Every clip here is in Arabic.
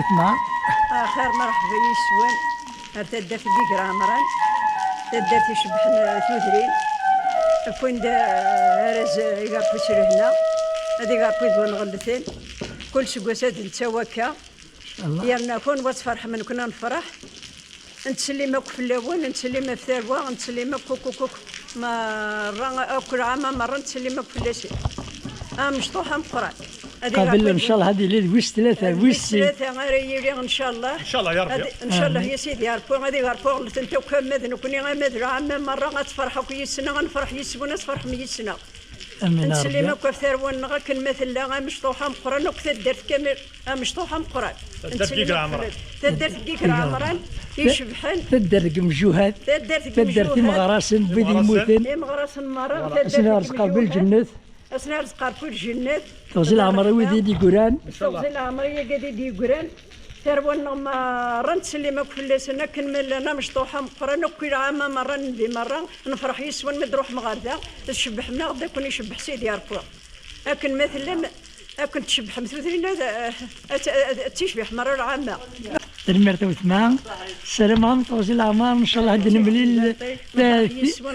وثمان. خير مرحبا يسوان تدات ديك رامران تدات يشبحنا ثوثرين فوين دا راز يقابو سرهنا هادي يقابو دوان غلثين كل سكواسات نتساوكا يالنا كون وتفرح من كنا نفرح نتسلمك في اللون نتسلمك في ثروة نتسلمك كوكوكوك ما كل عام مرة نتسلمك في اللاسي مشطوحة مقران قبل ان شاء الله هذه ليل ويش ثلاثة غير ان شاء الله ان شاء الله يا ربي ان شاء الله يا سيدي يا ربي غادي غرفو انت وكمل نكوني غامد عام مرة غتفرحوا كي السنة غنفرح يسبونا تفرح من السنة امين يا ربي نسلمك في ثروة غاكن مثل لا مشطوحة مقران وكثر درت كامل مشطوحة مقران درت عمران درت كيك عمران يشبحن تدرك مجوهات تدرك مغراسن بيد الموتن مغراسن مرة اسنا رزقا بالجنة اسنا رزقا في الجنة توزيل عمري ويدي دي قران توزيل عمري قادي دي قران ثروة مرة نسلمك في اللسنة كنمل لنا مشطوحة مقرانة كل عام مرة ندي مرة نفرح يسوان مدروح مغارده تشبحنا غدا يكون يشبح سيدي يا ربي لكن مثلا لكن تشبح مثلين تشبح مرة العامة تلميرة وثمان السلام عليكم توزيع الأعمار إن شاء الله عندنا مليل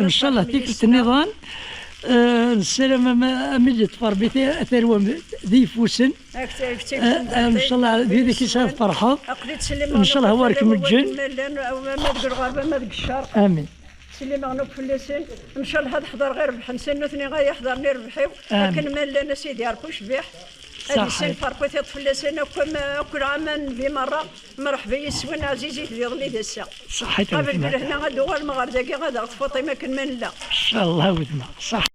إن شاء الله تيكلت النظام السلام أمجد فربيتي ثروة ذي فوسن إن شاء الله ذي كيسان فرحة إن شاء الله هوارك مجن ما تقول الغربة ما تقول الشرق آمين سلي مغنوك في اللسان ان شاء الله هاد حضر غير ربح نسنو ثني غا يحضرني ربحيو لكن مال لنا سيدي يربو شبيح هادي السن فرقو في اللسان كل عام في مره مرحبا يسوان عزيزي في ظلي دسا صحيت قبل هنا غادو المغرب داكي غادا فاطمه كنمان لا ان شاء الله وثمان صح